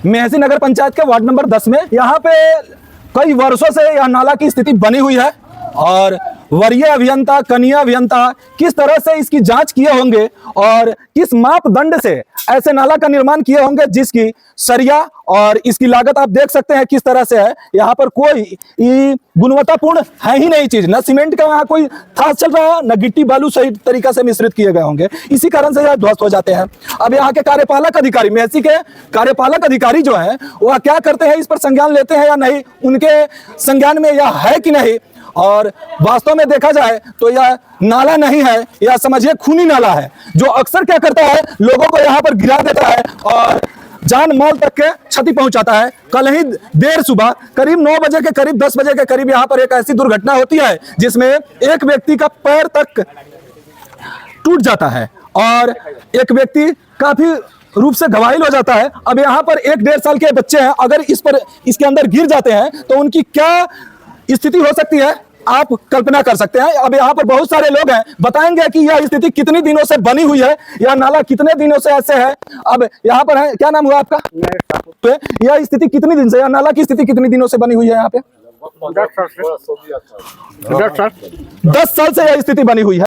मेहसी नगर पंचायत के ward number 10 में यहाँ पे कई वर्षों से यह नाला की स्थिति बनी हुई है और वरीय अभियंता, कनीय अभियंता किस तरह से इसकी जांच किए होंगे और किस मापदंड से ऐसे नाला का निर्माण किए होंगे जिसकी सरिया और इसकी लागत आप देख सकते हैं किस तरह से है। यहाँ पर कोई गुणवत्तापूर्ण है ही नहीं चीज, न सीमेंट का यहाँ कोई थास चल रहा है, न गिट्टी बालू सही तरीका से मिश्रित किए गए होंगे, इसी कारण से यह ध्वस्त हो जाते हैं। अब यहाँ के कार्यपालक अधिकारी, मेहसी के कार्यपालक अधिकारी जो है वह क्या करते हैं, इस पर संज्ञान लेते हैं या नहीं, उनके संज्ञान में यह है कि नहीं। और वास्तव में देखा जाए तो यह नाला नहीं है, यह समझिए खूनी नाला है जो अक्सर क्या करता है, लोगों को यहाँ पर गिरा देता है और जान माल तक के क्षति पहुंचाता है। कल ही देर सुबह करीब 9 बजे के करीब 10 बजे के करीब यहाँ पर एक ऐसी दुर्घटना होती है जिसमें एक व्यक्ति का पैर तक टूट जाता है और एक व्यक्ति काफी रूप से घायल हो जाता है। अब यहाँ पर 1-1.5 साल के बच्चे हैं, अगर इसके अंदर गिर जाते हैं तो उनकी क्या स्थिति हो सकती है आप कल्पना कर सकते हैं। अब यहाँ पर बहुत सारे लोग हैं, बताएंगे कि यह स्थिति कितनी दिनों से बनी हुई है, यह नाला कितने दिनों से ऐसे है। अब यहाँ पर है, क्या नाम हुआ आपका? तो यह स्थिति कितनी दिन से, यह नाला की स्थिति कितनी दिनों से बनी हुई है यहाँ पे? 10 साल से यह स्थिति बनी हुई है।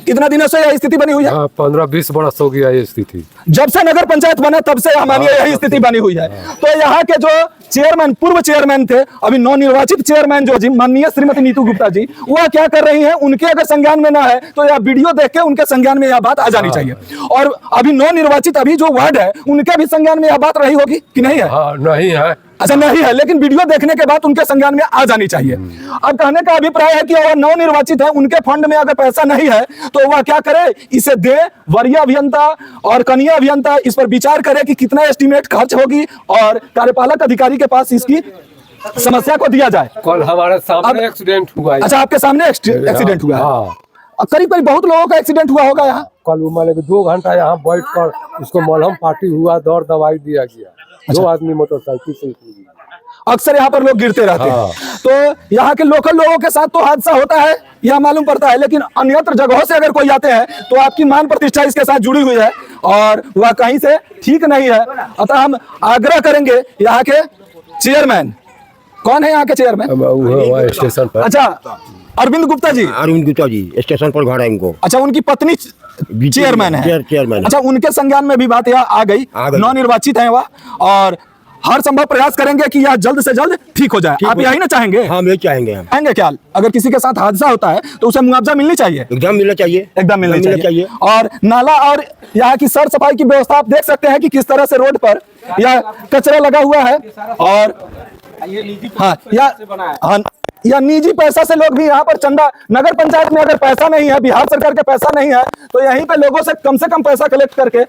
कितना दिनों से यह स्थिति बनी हुई है? 15-20 बरस हो गया ये स्थिति। जब से नगर पंचायत बना तब से हमारी यही स्थिति बनी हुई है। तो यहाँ के जो चेयरमैन, पूर्व चेयरमैन थे, अभी नवनिर्वाचित चेयरमैन जो जी माननीय श्रीमती नीतू गुप्ता जी, वह क्या कर रही हैं, उनके अगर संज्ञान में ना है तो यह वीडियो देख के उनके संज्ञान में यह बात आ जानी चाहिए। और अभी नवनिर्वाचित अभी जो वार्ड है उनके भी संज्ञान में यह बात रही होगी कि नहीं है? नहीं है। अच्छा, नहीं है, लेकिन वीडियो देखने के बाद उनके संज्ञान में आ जानी चाहिए। अब कहने का अभिप्राय है कि वह नवनिर्वाचित है, उनके फंड में अगर पैसा नहीं है तो वह क्या करे, इसे दे, वरीय अभियंता और कनीय अभियंता इस पर विचार करे कि कितना एस्टीमेट खर्च होगी और कार्यपालक अधिकारी के पास इसकी समस्या को दिया जाए। कल हमारे सामने एक्सीडेंट हुआ है। अच्छा, आपके सामने एक्सीडेंट हुआ है? करीब करीब बहुत लोगों का एक्सीडेंट हुआ होगा यहाँ। कल मान 2 घंटा यहाँ बैठ कर उसको मलहम पार्टी हुआ, दौड़ दवाई दिया गया। 2 आदमी मोटरसाइकिल से। अक्सर यहाँ पर लोग गिरते रहते हैं, तो यहाँ के लोकल लोगों के साथ तो हादसा होता है यह मालूम पड़ता है, लेकिन अन्यत्र जगहों से अगर कोई आते हैं तो आपकी मान प्रतिष्ठा इसके साथ जुड़ी हुई है और वह कहीं से ठीक नहीं है। अतः हम आग्रह करेंगे यहाँ के चेयरमैन, कौन है यहाँ के चेयरमैन? स्टेशन पर। अच्छा, अरविंद गुप्ता जी। अरविंद गुप्ता जी स्टेशन पर घर है इनको। अच्छा, उनकी पत्नी चेयरमैन है? चेयरमैन। अच्छा, उनके संज्ञान में भी बात यह आ गई, नवनिर्वाचित है वह, और हर संभव प्रयास करेंगे कि यह जल्द से जल्द ठीक हो जाए। आप यही ना चाहेंगे? हाँ, ये चाहेंगे हम। चाहेंगे क्या? अगर किसी के साथ हादसा होता है तो उसे मुआवजा मिलनी चाहिए। एकदम मिलना चाहिए, एकदम मिलना चाहिए। और नाला और यहाँ की सर सफाई की व्यवस्था आप देख सकते हैं कि किस तरह से रोड पर यह कचरा लगा हुआ है और या निजी पैसा से लोग भी यहाँ पर चंदा, नगर पंचायत में अगर पैसा नहीं है, बिहार सरकार के पैसा नहीं है, तो यहीं पे लोगों से कम पैसा कलेक्ट करके,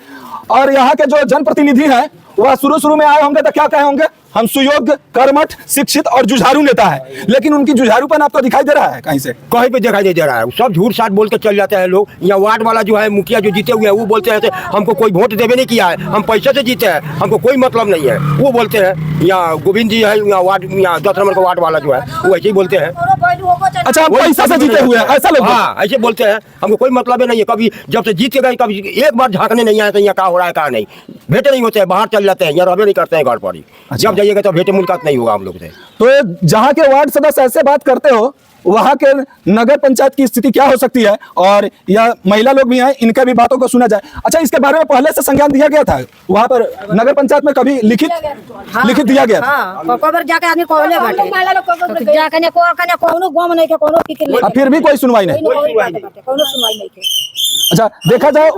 और यहाँ के जो जनप्रतिनिधि हैं वह शुरू में आए होंगे तो क्या कहे होंगे, हम सुयोग्य, कर्मठ, शिक्षित और जुझारू नेता है, लेकिन उनकी जुझारूपन आपको दिखाई दे रहा है कहीं से? कहीं पे दिखाई दे रहा है। सब झूठ साठ बोल के चल जाते हैं लोग। यहाँ वार्ड वाला जो है, मुखिया जो जीते हुए हैं, वो बोलते हैं हमको कोई वोट देवे नहीं किया है, हम पैसे से जीते हैं, हमको कोई मतलब नहीं है, वो बोलते हैं। यहाँ गोविंद जी है, यहाँ वार्ड, यहाँ 10 नंबर का वार्ड वाला जो है, वो ऐसे ही बोलते हैं। अच्छा, पैसा से जीते हुए हैं ऐसा लोग? हाँ, ऐसे बोलते हैं, हमको कोई मतलब नहीं है। कभी जब से जीत के गए, कभी एक बार झांकने नहीं आए तो यहाँ क्या हो रहा है क्या नहीं, भेंटे नहीं होते हैं, बाहर चल जाते हैं, यहाँ रहबे नहीं करते हैं घर पर ही। जब जाइएगा तो भेंटे मुलाकात नहीं होगा हम लोग से। तो जहाँ के वार्ड सदस्य ऐसे बात करते हो, वहाँ के नगर पंचायत की स्थिति क्या हो सकती है? और यह महिला लोग भी हैं, इनके भी बातों को सुना जाए। अच्छा, इसके बारे में पहले से संज्ञान दिया गया था वहाँ पर नगर पंचायत में? कभी लिखित दिया गया था? फिर भी कोई सुनवाई नहीं। अच्छा, देखा जाओ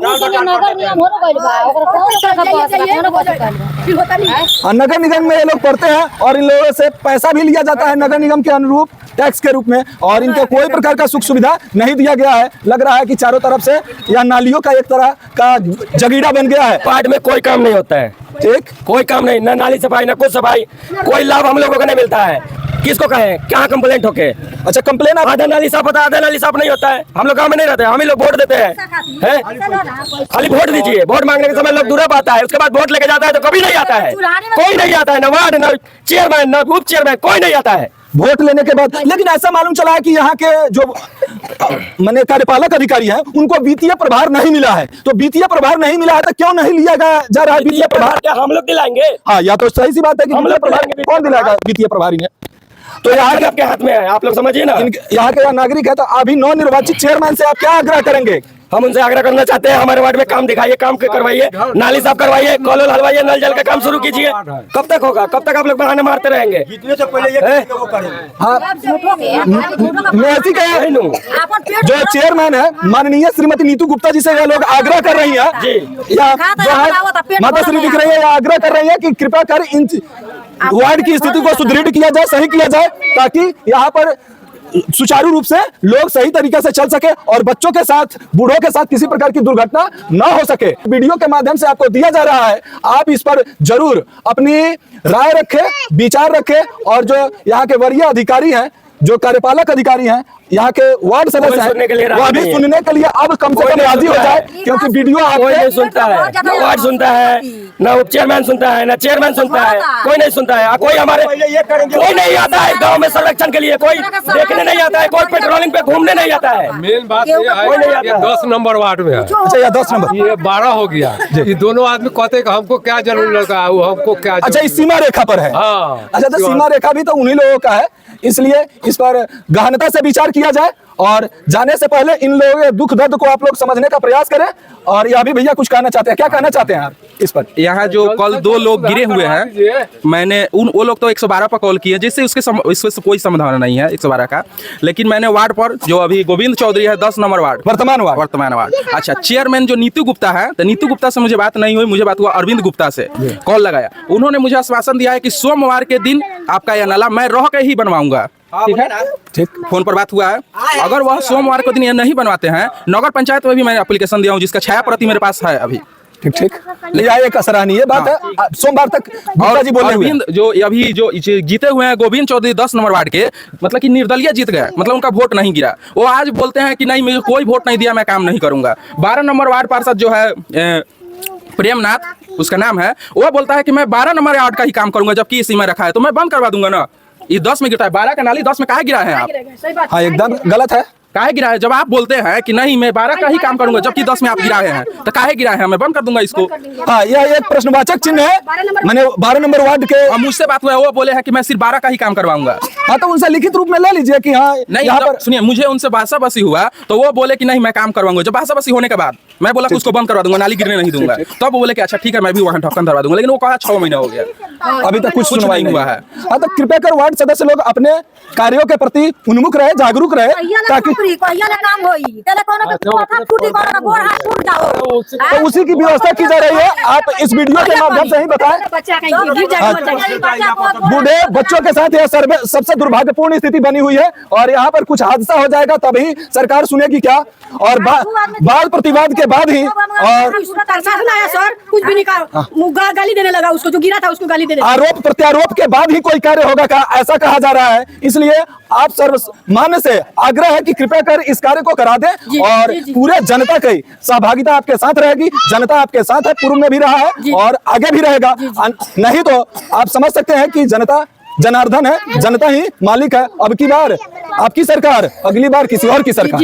नगर निगम में ये लोग पढ़ते हैं और इन लोगों से पैसा भी लिया जाता है नगर निगम के अनुरूप टैक्स के रूप में, और इनको कोई प्रकार का सुख सुविधा नहीं दिया गया है। लग रहा है कि चारों तरफ से यह नालियों का एक तरह का जगीड़ा बन गया है। वार्ड में कोई काम नहीं होता है, ठीक, कोई काम नहीं, ना नाली सफाई, ना कुछ सफाई, कोई लाभ हम लोगों को नहीं मिलता है। किसको कहें, क्या कंप्लेंट होके? अच्छा, कंप्लेन आधा नाली साफ होता है, आधा नाली साफ नहीं होता है। हम लोग गाँव में नहीं रहते, हम ही लोग वोट देते हैं। खाली वोट दीजिए, वोट मांगने के समय लोग दूर आता है, उसके बाद वोट लेके जाता है तो कभी नहीं आता है, कोई नहीं आता है, ना वार्ड, ना चेयरमैन, ना उप चेयरमैन, कोई नहीं आता है। वोट लेने के बाद, लेकिन ऐसा मालूम चला है कि यहाँ के जो माने कार्यपालक अधिकारी हैं उनको वित्तीय प्रभार नहीं मिला है। तो वित्तीय प्रभार नहीं मिला है तो क्यों नहीं लिया जा रहा है वित्तीय प्रभार? क्या हम लोग दिलाएंगे? हाँ, या तो सही सी बात है कि हम लोग वित्तीय प्रभार दिलाएंगे। कौन दिलाएगा वित्तीय प्रभारी ने? तो यहाँ के आपके हाथ में है, आप लोग समझिए ना। यहाँ के नागरिक है, तो अभी नवनिर्वाचित चेयरमैन से आप क्या आग्रह करेंगे? हम उनसे आग्रह करना चाहते हैं, हमारे वार्ड में काम दिखाइए, काम करवाइए, नाली साफ करवाइए, कॉल हलवाइए, नल जल का काम शुरू कीजिए। कब तक होगा? कब तक आप लोग बहाने मारते रहेंगे? जीतने से पहले ये करेंगे, वो करेंगे। हाँ, मैं ऐसी कहे जो चेयरमैन है माननीय श्रीमती नीतू गुप्ता जी से ये लोग आग्रह कर रही है, या जो है माता श्री दिख रही है, या आग्रह कर रही है कि कृपया कर इन वार्ड की स्थिति को सुदृढ़ किया जाए, सही किया जाए, ताकि यहाँ पर सुचारू रूप से लोग सही तरीके से चल सके और बच्चों के साथ, बूढ़ों के साथ किसी प्रकार की दुर्घटना न हो सके। वीडियो के माध्यम से आपको दिया जा रहा है, आप इस पर जरूर अपनी राय रखें, विचार रखें, और जो यहाँ के वरीय अधिकारी हैं, जो कार्यपालक अधिकारी हैं, यहाँ के वार्ड सदस्य हैं, वो अभी सुनने के लिए अब कम से कम राजी हो जाए, क्योंकि वीडियो कोई नहीं आपके सुनता है, ना वार्ड सुनता है, ना उप चेयरमैन सुनता है, ना चेयरमैन सुनता है, कोई नहीं सुनता है। कोई हमारे कोई नहीं आता है गांव में सर्वेक्षण के लिए, कोई देखने नहीं आता है, कोई पेट्रोलिंग पे घूमने नहीं आता है। मेन बात ये है, ये 10 नंबर वार्ड में है। अच्छा, या 10 नंबर, ये 12 हो गया। ये दोनों आदमी कहते हैं कि हमको क्या जरूर लगा, वो हमको क्या अच्छा, इस सीमा रेखा पर है। हाँ। अच्छा, तो सीमा रेखा भी तो उन्हीं लोगों का है, इसलिए इस पर गहनता से विचार किया जाए, और जाने से पहले इन लोगों के दुख दर्द को आप लोग समझने का प्रयास करें। और ये अभी भैया कुछ कहना चाहते हैं, क्या कहना चाहते हैं आप इस पर? यहाँ जो कल 2 लोग गिरे हुए हैं, मैंने वो लोग तो 112 पर कॉल किए, जिससे इससे कोई समाधान नहीं है 112 का, लेकिन मैंने वार्ड पर जो अभी गोविंद चौधरी है 10 नंबर वार्ड, वर्तमान वार्ड, अच्छा, चेयरमैन जो नीतू गुप्ता है, तो नीतू गुप्ता से मुझे बात नहीं हुई, मुझे बात हुआ अरविंद गुप्ता से, कॉल लगाया, उन्होंने मुझे आश्वासन दिया है कि सोमवार के दिन आपका यह नाला मैं रह के ही बनवाऊंगा। ठीक है, ठीक, फोन पर बात हुआ है। अगर वह सोमवार को दिन ये नहीं बनवाते हैं, नगर पंचायत में भी मैं एप्लीकेशन दिया हूँ, जिसका छाया प्रति मेरे पास है अभी। ठीक ठीक, एक सराहनीय बात है। सोमवार तक गुप्ता जी बोले अरविंद जो अभी जो जीते हुए हैं गोविंद चौधरी 10 नंबर वार्ड के, मतलब कि निर्दलीय जीत गए, मतलब उनका वोट नहीं गिरा, वो आज बोलते हैं कि नहीं मुझे कोई वोट नहीं दिया, मैं काम नहीं करूंगा। 12 नंबर वार्ड पार्षद जो है प्रेमनाथ उसका नाम है, वो बोलता है कि मैं 12 नंबर वार्ड का ही काम करूंगा, जबकि ये सीमा रखा है, तो मैं बंद करवा दूंगा ना। ये 10 में गिरता है, 12 का नाली 10 में काहे गिरा है आप? हाँ, एकदम गलत है। काहे गिरा है? जब आप बोलते हैं कि नहीं मैं 12 का ही काम करूंगा, जबकि 10 में आप गिराए हैं, तो काहे गिराए हैं? मैं बंद कर दूंगा इसको। हाँ, यह एक प्रश्नवाचक चिन्ह है। मैंने 12 नंबर वार्ड के, और मुझसे बात हुआ है, वो बोले हैं कि मैं सिर्फ 12 का ही काम करवाऊंगा। हाँ, तो उनसे लिखित रूप में ले लीजिए कि हाँ नहीं, यहाँ पर सुनिए, मुझे उनसे बासाबासी हुआ तो वो बोले कि नहीं मैं काम करवाऊंगा। जब बासाबासी होने के बाद मैं बोला कि उसको बंद करवा दूंगा, नाली गिरने नहीं दूंगा, तब वो बोले कि अच्छा ठीक है मैं भी वहाँ ढक्कन धरवा दूंगा, लेकिन वो कहा 6 महीना हो गया, अभी तक कुछ सुनवाई नहीं हुआ है। हाँ, तो कृपया कर वार्ड सदस्य लोग अपने कार्यों के प्रति उन्मुख रहे, जागरूक रहे, ताकि तो उसी की व्यवस्था की जा रही है। आप इस वीडियो के माध्यम से ही बताएं। बूढ़े बच्चों के साथ यह सबसे दुर्भाग्यपूर्ण स्थिति बनी हुई है, और यहाँ पर कुछ हादसा हो जाएगा तभी सरकार सुनेगी क्या, और वाद प्रतिवाद के बाद ही, और सर कुछ भी नहीं कहा, गाली देने लगा उसको, जो गिरा था उसको गाली देने, आरोप प्रत्यारोप के बाद ही कोई कार्य होगा क्या, ऐसा कहा जा रहा है। इसलिए आप सर्वमान्य से आग्रह है कि कृपया कर इस कार्य को करा दें, और पूरे जनता की सहभागिता आपके साथ रहेगी। जनता आपके साथ है, पूर्व में भी रहा है और आगे भी रहेगा। नहीं तो आप समझ सकते हैं कि जनता जनार्दन है, जनता ही मालिक है। अब की बार आपकी सरकार, अगली बार किसी और की सरकार।